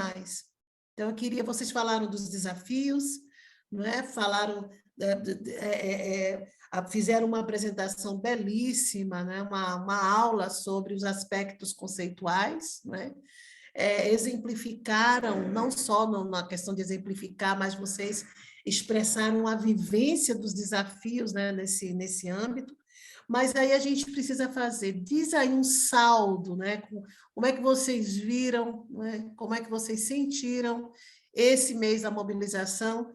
Então, eu queria, vocês falaram dos desafios, não é? Falaram, fizeram uma apresentação belíssima, né? Uma aula sobre os aspectos conceituais, não é? Exemplificaram, não só na questão de exemplificar, mas vocês expressaram a vivência dos desafios, né, nesse âmbito. Mas aí a gente precisa fazer, diz aí um saldo, né? Como é que vocês viram, né? Como é que vocês sentiram esse mês da mobilização,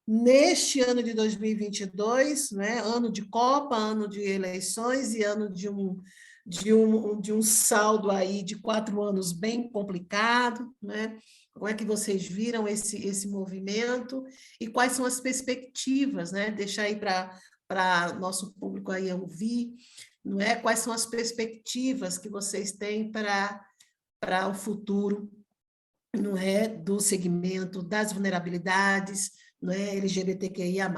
neste ano de 2022, né? Ano de Copa, ano de eleições e ano de um saldo aí de 4 anos bem complicado, né? Como é que vocês viram esse movimento e quais são as perspectivas, né? Deixar aí para nosso público aí ouvir, não é? Quais são as perspectivas que vocês têm para o futuro, não é? Do segmento das vulnerabilidades, não é? LGBTQIA+.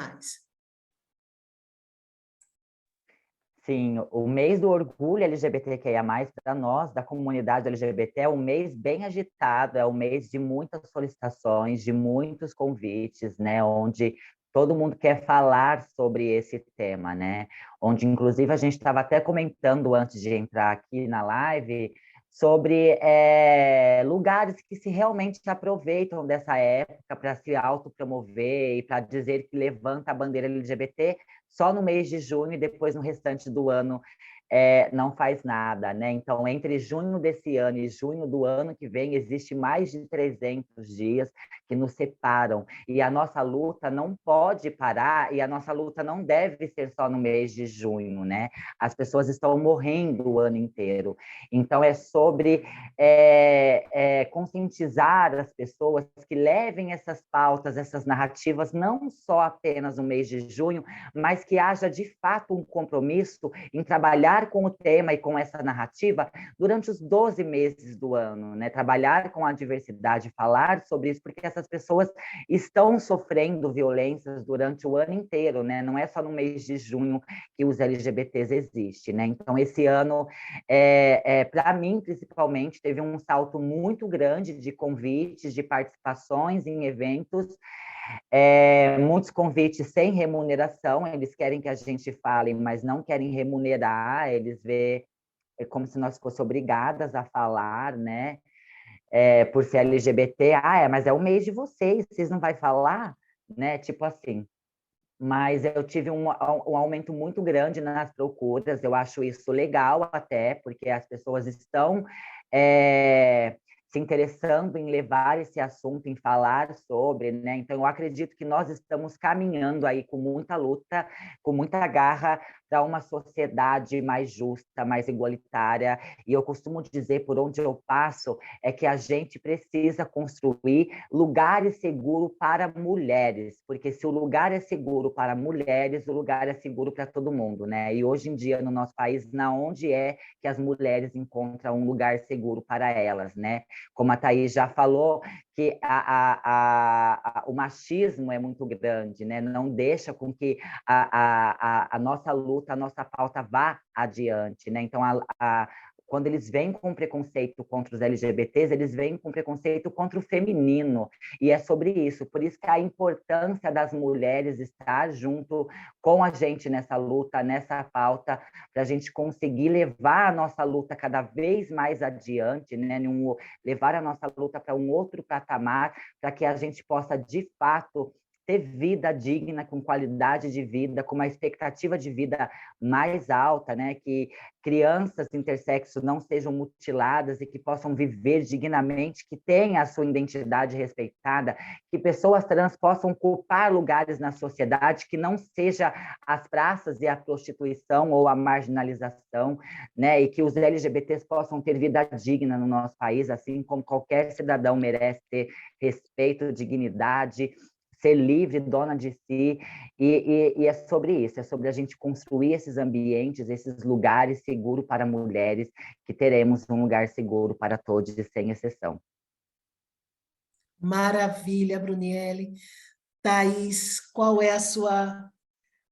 Sim, o mês do orgulho LGBTQIA+, para nós, da comunidade LGBT, é um mês bem agitado, é um mês de muitas solicitações, de muitos convites, né, onde todo mundo quer falar sobre esse tema, né, onde, inclusive, a gente estava até comentando antes de entrar aqui na live, sobre lugares que se realmente aproveitam dessa época para se autopromover e para dizer que levanta a bandeira LGBT, só no mês de junho e depois no restante do ano não faz nada, né? Então, entre junho desse ano e junho do ano que vem, existe mais de 300 dias que nos separam. E a nossa luta não pode parar e a nossa luta não deve ser só no mês de junho, né? As pessoas estão morrendo o ano inteiro. Então, é sobre conscientizar as pessoas que levem essas pautas, essas narrativas, não só apenas no mês de junho, mas que haja de fato um compromisso em trabalhar com o tema e com essa narrativa durante os 12 meses do ano, né? Trabalhar com a diversidade, falar sobre isso, porque essas pessoas estão sofrendo violências durante o ano inteiro, né? Não é só no mês de junho que os LGBTs existem, né? Então, esse ano, para mim, principalmente, teve um salto muito grande de convites, de participações em eventos, muitos convites sem remuneração, eles querem que a gente fale, mas não querem remunerar, eles vê como se nós fossem obrigadas a falar, né? Por ser LGBT, mas é o mês de vocês não vai falar, né? Tipo assim. Mas eu tive um aumento muito grande nas procuras, eu acho isso legal até, porque as pessoas estão se interessando em levar esse assunto, em falar sobre, né? Então, eu acredito que nós estamos caminhando aí com muita luta, com muita garra para uma sociedade mais justa, mais igualitária. E eu costumo dizer, por onde eu passo, é que a gente precisa construir lugares seguros para mulheres, porque se o lugar é seguro para mulheres, o lugar é seguro para todo mundo, né? E hoje em dia, no nosso país, na onde é que as mulheres encontram um lugar seguro para elas, né? Como a Thaís já falou, que o machismo é muito grande, né? Não deixa com que a nossa luta, a nossa pauta vá adiante, né? Então, quando eles vêm com preconceito contra os LGBTs, eles vêm com preconceito contra o feminino, e é sobre isso. Por isso que a importância das mulheres estar junto com a gente nessa luta, nessa pauta, para a gente conseguir levar a nossa luta cada vez mais adiante, né? Levar a nossa luta para um outro patamar, para que a gente possa, de fato, ter vida digna, com qualidade de vida, com uma expectativa de vida mais alta, né? Que crianças intersexo não sejam mutiladas e que possam viver dignamente, que tenham a sua identidade respeitada, que pessoas trans possam ocupar lugares na sociedade que não seja as praças e a prostituição ou a marginalização, né? E que os LGBTs possam ter vida digna no nosso país, assim como qualquer cidadão merece ter respeito, dignidade, ser livre, dona de si, e é sobre isso, é sobre a gente construir esses ambientes, esses lugares seguros para mulheres, que teremos um lugar seguro para todos, sem exceção. Maravilha, Bruniele. Thaís, qual é a sua,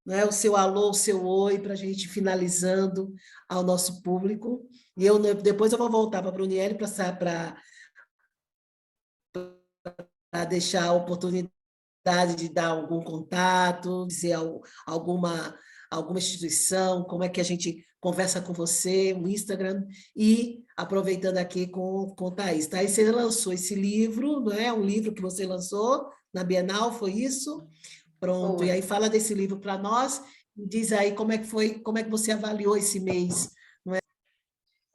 né, o seu alô, o seu oi, para a gente ir finalizando ao nosso público. E depois eu vou voltar para a Bruniele para deixar a oportunidade de dar algum contato, dizer alguma instituição, como é que a gente conversa com você, o Instagram, e aproveitando aqui com Thaís. Thaís, você lançou esse livro, não é? Um livro que você lançou na Bienal, foi isso? Pronto, e aí fala desse livro para nós, e diz aí como é que foi, como é que você avaliou esse mês.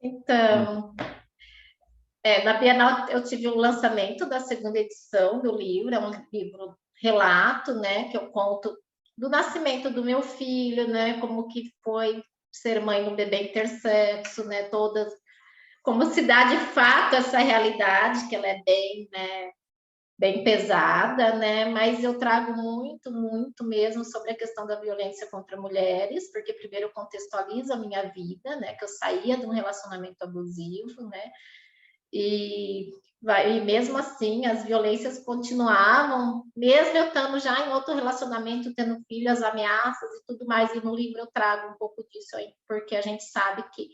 Então, na Bienal eu tive o lançamento da segunda edição do livro, é um livro relato, né, que eu conto do nascimento do meu filho, né, como que foi ser mãe de um bebê intersexo, né, todas, como se dá de fato essa realidade, que ela é bem, né, bem pesada, né, mas eu trago muito, muito mesmo sobre a questão da violência contra mulheres, porque primeiro eu contextualizo a minha vida, né, que eu saía de um relacionamento abusivo, né, e mesmo assim as violências continuavam, mesmo eu estando já em outro relacionamento, tendo filho, as ameaças e tudo mais, e no livro eu trago um pouco disso aí, porque a gente sabe que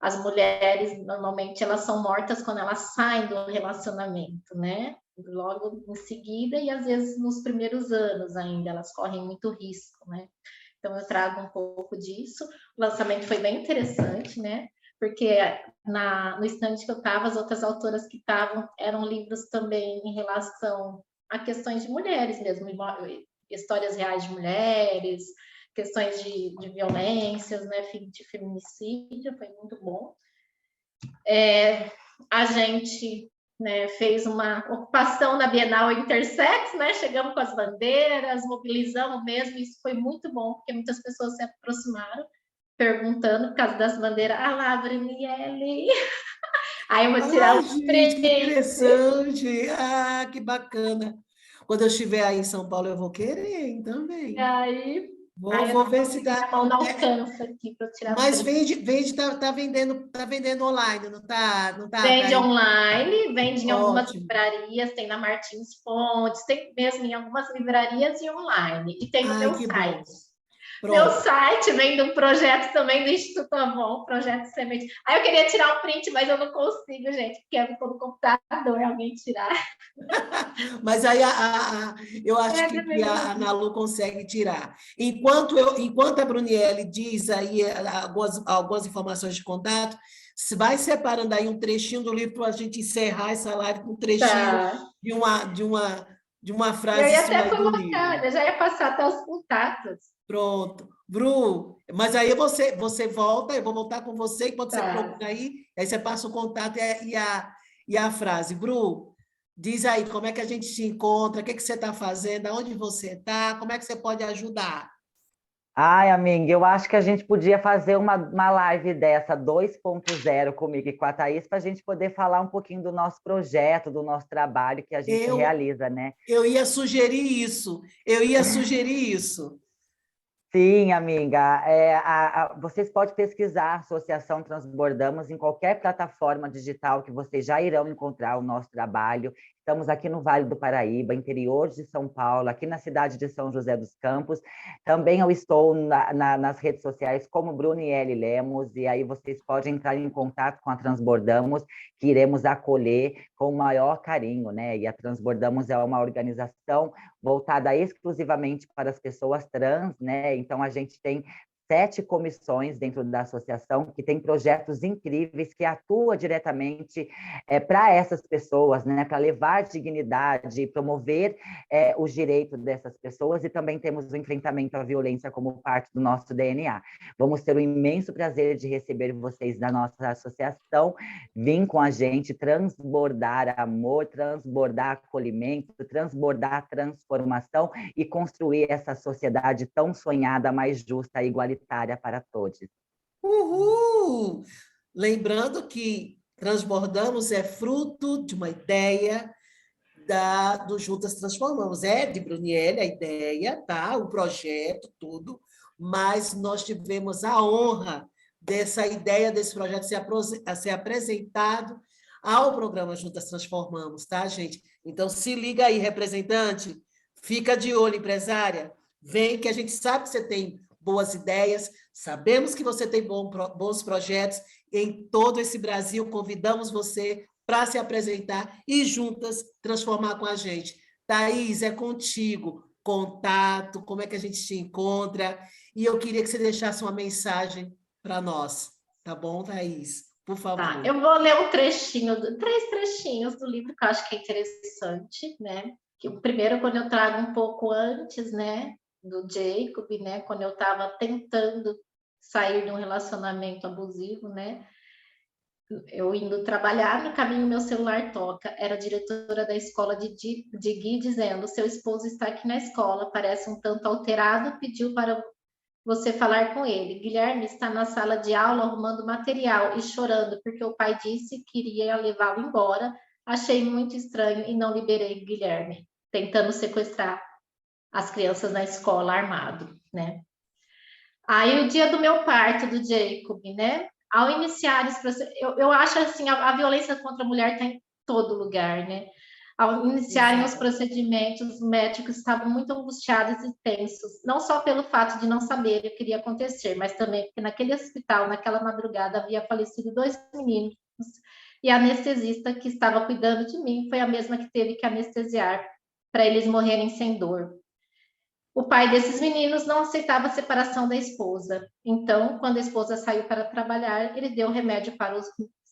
as mulheres, normalmente, elas são mortas quando elas saem do relacionamento, né? Logo em seguida, e às vezes nos primeiros anos ainda, elas correm muito risco, né? Então, eu trago um pouco disso. O lançamento foi bem interessante, né? Porque no estande que eu estava, as outras autoras que estavam eram livros também em relação a questões de mulheres mesmo, histórias reais de mulheres, questões de violências, né, de feminicídio, foi muito bom. A gente, né, fez uma ocupação na Bienal Intersex, né, chegamos com as bandeiras, mobilizamos mesmo, isso foi muito bom, porque muitas pessoas se aproximaram, perguntando por causa das bandeiras, lá, Bruniele, aí eu vou tirar Gente, que print. interessante! Que bacana! Quando eu estiver aí em São Paulo, eu vou querer também. Aí Vou ver se dá. a mão não alcança aqui para tirar Mas print. tá vendendo online, não tá, Vende Thaís? online, vende em algumas Ótimo. livrarias, tem na Martins Fontes, tem mesmo em algumas livrarias e online. E tem no Ai, meu que bom. site. Meu Pronto. site vem de um projeto também do Instituto Avon, projeto Semente. Aí eu queria tirar o print, mas eu não consigo, gente, porque eu estou no computador, alguém tirar. Mas aí eu acho que Mesmo. a Nalu consegue tirar. Enquanto a Bruniele diz aí algumas informações de contato, vai separando aí um trechinho do livro para a gente encerrar essa live com um trechinho Tá. de uma Eu ia frasezinha até aí do colocar, livro. eu já ia passar até os contatos. Pronto. Bru, mas aí você volta, eu vou voltar com você, enquanto você Tá. procura aí você passa o contato e a frase. Bru, diz aí como é que a gente se encontra, o que você está fazendo, aonde você está, como é que você pode ajudar. Ai, amiga, eu acho que a gente podia fazer uma live dessa 2.0 comigo e com a Thaís para a gente poder falar um pouquinho do nosso projeto, do nosso trabalho que a gente Eu, realiza, né? eu ia sugerir isso, eu ia sugerir isso. Sim, amiga. Vocês podem pesquisar a Associação Transbordamos em qualquer plataforma digital que vocês já irão encontrar o nosso trabalho. Estamos aqui no Vale do Paraíba, interior de São Paulo, aqui na cidade de São José dos Campos. Também eu estou nas redes sociais como Bruniele Lemos, e aí vocês podem entrar em contato com a Transbordamos, que iremos acolher com o maior carinho, né? E a Transbordamos é uma organização voltada exclusivamente para as pessoas trans, né? Então, a gente tem 7 comissões dentro da associação que tem projetos incríveis que atuam diretamente para essas pessoas, né? Para levar dignidade, promover os direitos dessas pessoas, e também temos o enfrentamento à violência como parte do nosso DNA. Vamos ter o imenso prazer de receber vocês da nossa associação, vir com a gente transbordar amor, transbordar acolhimento, transbordar transformação e construir essa sociedade tão sonhada, mais justa e igualitária para todos. Uhul! Lembrando que Transbordamos é fruto de uma ideia do Juntas Transformamos. É de Bruniele a ideia, tá? O projeto, tudo, mas nós tivemos a honra dessa ideia, desse projeto ser apresentado ao programa Juntas Transformamos, tá, gente? Então, se liga aí, representante, Fica de olho, empresária. Vem, que a gente sabe que você tem boas ideias, sabemos que você tem bons projetos em todo esse Brasil. Convidamos você para se apresentar e juntas transformar com a gente. Thaís, é contigo. Contato, como é que a gente te encontra? E eu queria que você deixasse uma mensagem para nós. Tá bom, Thaís? Por Tá, favor. eu vou ler um trechinho, 3 trechinhos do livro que eu acho que é interessante, né? Que o primeiro, quando eu trago um pouco antes, né, do Jacob, né, quando eu estava tentando sair de um relacionamento abusivo, né, eu indo trabalhar, no caminho meu celular toca, era a diretora da escola de Gui dizendo: seu esposo está aqui na escola, parece um tanto alterado, pediu para você falar com ele. Guilherme está na sala de aula arrumando material e chorando porque o pai disse que iria levá-lo embora. Achei muito estranho e não liberei Guilherme, tentando sequestrar as crianças na escola armado, né? Aí o dia do meu parto do Jacob, né? Ao iniciar esse processo, eu acho assim, a violência contra a mulher está em todo lugar, né? Ao iniciarem os procedimentos, os médicos estavam muito angustiados e tensos, não só pelo fato de não saber o que iria acontecer, mas também porque naquele hospital, naquela madrugada, havia falecido 2 meninos e a anestesista que estava cuidando de mim foi a mesma que teve que anestesiar para eles morrerem sem dor. O pai desses meninos não aceitava a separação da esposa. Então, quando a esposa saiu para trabalhar, ele deu remédio para as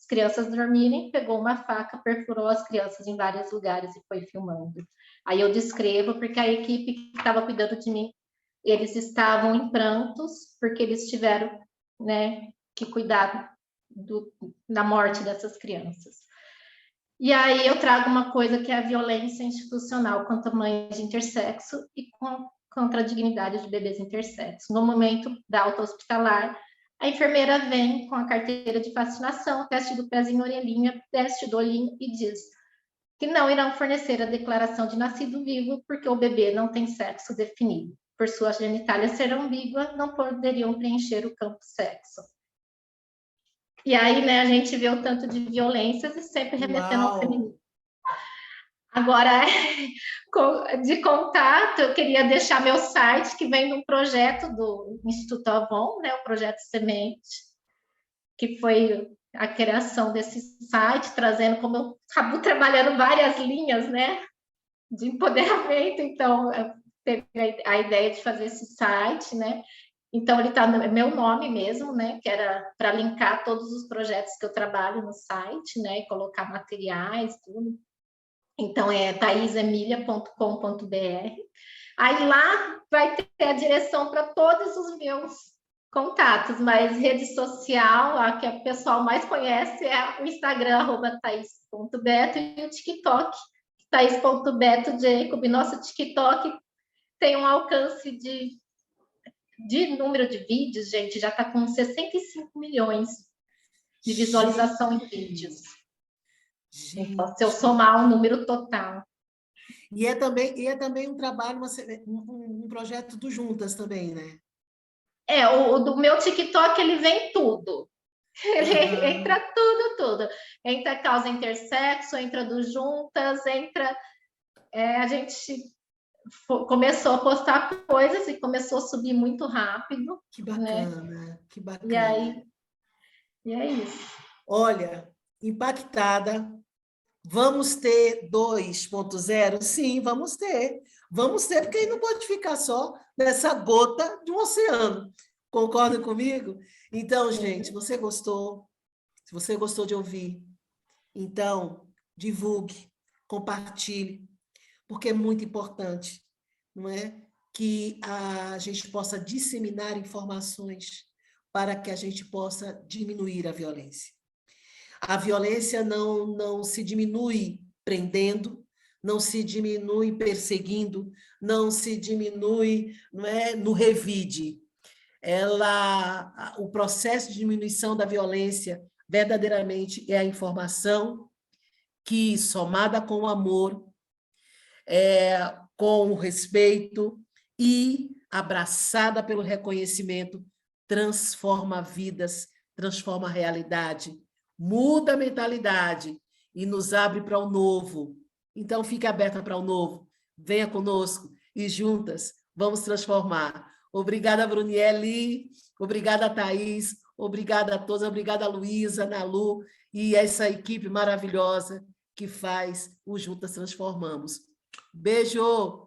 crianças dormirem, pegou uma faca, perfurou as crianças em vários lugares e foi filmando. Aí eu descrevo, porque a equipe que estava cuidando de mim, eles estavam em prantos, porque eles tiveram, né, que cuidar da morte dessas crianças. E aí eu trago uma coisa que é a violência institucional contra mães de intersexo e contra a dignidade de bebês intersexos. No momento da alta hospitalar, a enfermeira vem com a carteira de vacinação, teste do pezinho, orelhinha, teste do olhinho e diz que não irão fornecer a declaração de nascido vivo porque o bebê não tem sexo definido. Por sua genitália ser ambígua, não poderiam preencher o campo sexo. E aí, né, a gente vê o tanto de violências e sempre remetendo ao feminino. Agora, de contato, eu queria deixar meu site, que vem de um projeto do Instituto Avon, né, o projeto Semente, que foi a criação desse site, trazendo, como eu acabo trabalhando várias linhas, né, de empoderamento, então, teve a ideia de fazer esse site, né, então ele está no meu nome mesmo, né, que era para linkar todos os projetos que eu trabalho no site, né, e colocar materiais, tudo. Então, é thaisemilia.com.br. Aí lá vai ter a direção para todos os meus contatos, mas rede social, a que o pessoal mais conhece é o Instagram, @thais.beto, e o TikTok, thais.betojacob. Nosso TikTok tem um alcance de número de vídeos, gente, já está com 65 milhões de visualização em vídeos. Então, se eu somar o número total. E é também um trabalho, um projeto do Juntas também, né? O do meu TikTok, ele vem tudo. Ele entra tudo. Entra causa intersexo, entra do Juntas, entra... a gente começou a postar coisas e começou a subir muito rápido. Que bacana, né? Que bacana. E é isso. Olha, impactada. Vamos ter 2.0? Sim, vamos ter. Vamos ter, porque aí não pode ficar só nessa gota de um oceano. Concorda comigo? Então, gente, você gostou? Se você gostou de ouvir, então, divulgue, compartilhe, porque é muito importante, não é? Que a gente possa disseminar informações para que a gente possa diminuir a violência. A violência não se diminui prendendo, não se diminui perseguindo, não se diminui, não é, no revide. O processo de diminuição da violência verdadeiramente é a informação que, somada com o amor, com o respeito e abraçada pelo reconhecimento, transforma vidas, transforma a realidade, muda a mentalidade e nos abre para o novo. Então, fique aberta para o novo. Venha conosco. e juntas vamos transformar. Obrigada, Brunielli, obrigada, Thaís, obrigada a todos, obrigada, Luísa, Nalu e essa equipe maravilhosa que faz o Juntas Transformamos. Beijo!